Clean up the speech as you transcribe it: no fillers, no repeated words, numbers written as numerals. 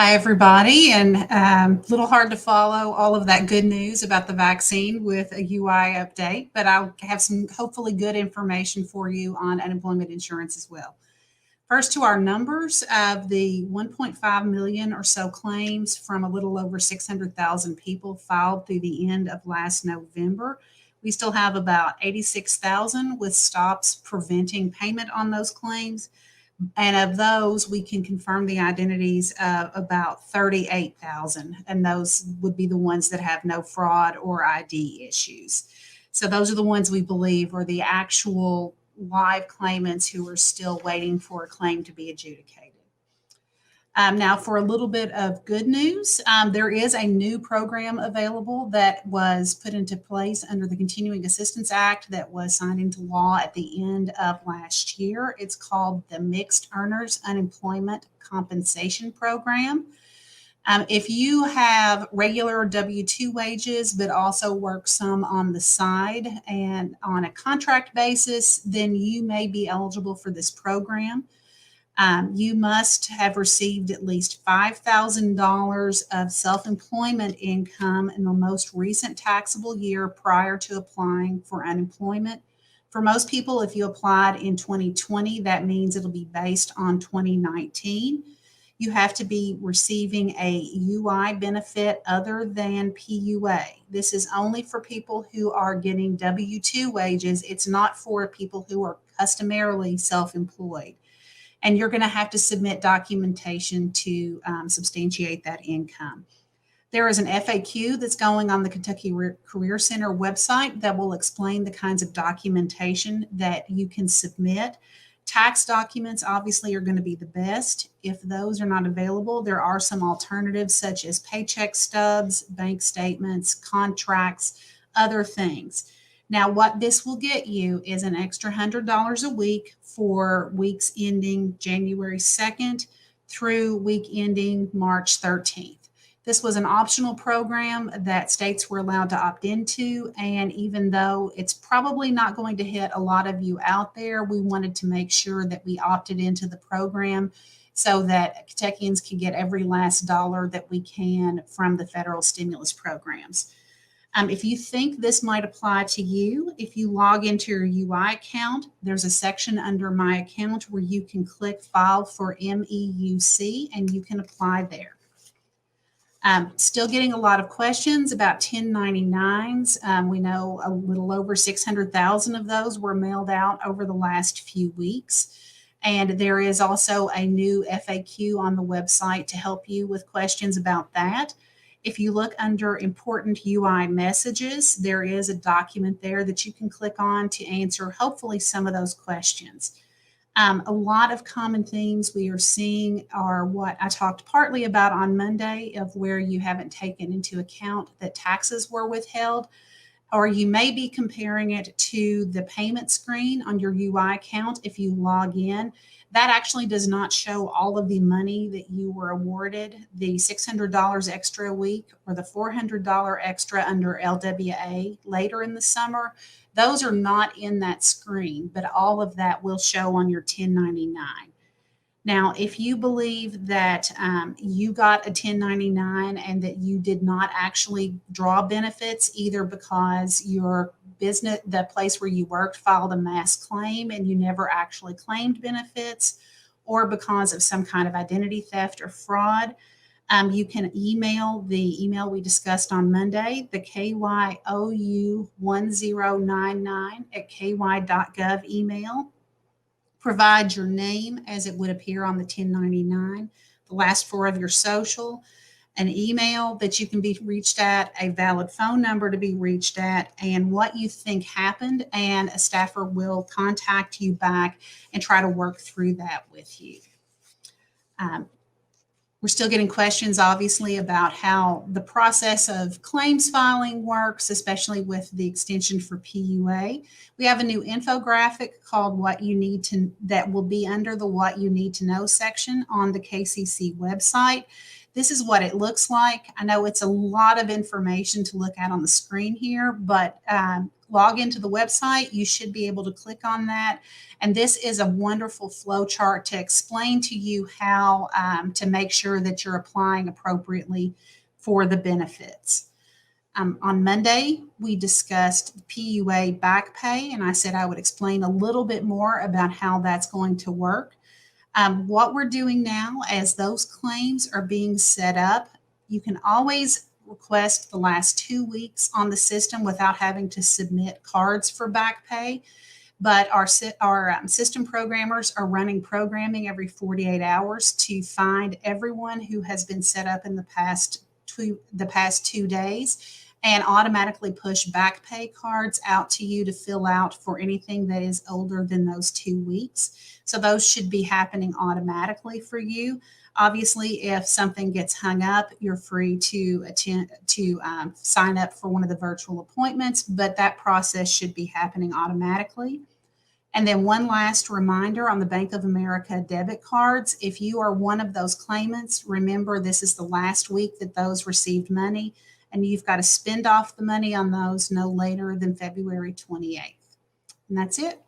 Hi, everybody, and a little hard to follow all of that good news about the vaccine with a UI update, but I'll have some hopefully good information for you on unemployment insurance as well. First, to our numbers of the 1.5 million or so claims from a little over 600,000 people filed through the end of last November. We still have about 86,000 with stops preventing payment on those claims. And of those, we can confirm the identities of about 38,000. And those would be the ones that have no fraud or ID issues. So those are the ones we believe are the actual live claimants who are still waiting for a claim to be adjudicated. Now, for a little bit of good news, there is a new program available that was put into place under the Continuing Assistance Act that was signed into law at the end of last year. It's called the Mixed Earners Unemployment Compensation Program. If you have regular W 2 wages, but also work some on the side and on a contract basis, then you may be eligible for this program. You must have received at least $5,000 of self-employment income in the most recent taxable year prior to applying for unemployment. For most people, if you applied in 2020, that means it'll be based on 2019. You have to be receiving a UI benefit other than PUA. This is only for people who are getting W 2 wages. It's not for people who are customarily self-employed. And you're going to have to submit documentation to substantiate that income. There is an FAQ that's going on the Kentucky Career Center website that will explain the kinds of documentation that you can submit. Tax documents obviously are going to be the best. If those are not available, there are some alternatives such as paycheck stubs, bank statements, contracts, other things. Now, what this will get you is an extra $100 a week for weeks ending January 2nd through week ending March 13th. This was an optional program that states were allowed to opt into, and even though it's probably not going to hit a lot of you out there, we wanted to make sure that we opted into the program so that Kentuckians can get every last dollar that we can from the federal stimulus programs. If you think this might apply to you, if you log into your UI account, there's a section under My Account where you can click File for MEUC and you can apply there. Still getting a lot of questions about 1099s. We know a little over 600,000 of those were mailed out over the last few weeks. And there is also a new FAQ on the website to help you with questions about that. If you look under important UI messages, there is a document there that you can click on to answer hopefully some of those questions. A lot of common themes we are seeing are what I talked partly about on Monday of where you haven't taken into account that taxes were withheld, or you may be comparing it to the payment screen on your UI account if you log in. That actually does not show all of the money that you were awarded, the $600 extra a week or the $400 extra under LWA later in the summer. Those are not in that screen, but all of that will show on your 1099. Now, if you believe that you got a 1099 and that you did not actually draw benefits, either because your business, the place where you worked, filed a mass claim and you never actually claimed benefits, or because of some kind of identity theft or fraud, you can email the email we discussed on Monday, the KYOU1099@ky.gov email. Provide your name as it would appear on the 1099, the last four of your social, an email that you can be reached at, a valid phone number to be reached at, and what you think happened, and a staffer will contact you back and try to work through that with you. We're still getting questions, obviously, about how the process of claims filing works, especially with the extension for PUA. We have a new infographic called What You Need to, that will be under the What You Need to Know section on the KCC website. This is what it looks like. I know it's a lot of information to look at on the screen here, but log into the website, you should be able to click on that. And this is a wonderful flow chart to explain to you how to make sure that you're applying appropriately for the benefits. On Monday, we discussed PUA back pay, and I said I would explain a little bit more about how that's going to work. What we're doing now, as those claims are being set up, you can always request the last 2 weeks on the system without having to submit cards for back pay. But our system programmers are running programming every 48 hours to find everyone who has been set up in the past 2 days and automatically push back pay cards out to you to fill out for anything that is older than those 2 weeks. So those should be happening automatically for you. Obviously, if something gets hung up, you're free to sign up for one of the virtual appointments, but that process should be happening automatically. And then one last reminder on the Bank of America debit cards. If you are one of those claimants, remember this is the last week that those received money, and you've got to spend off the money on those no later than February 28th. And that's it.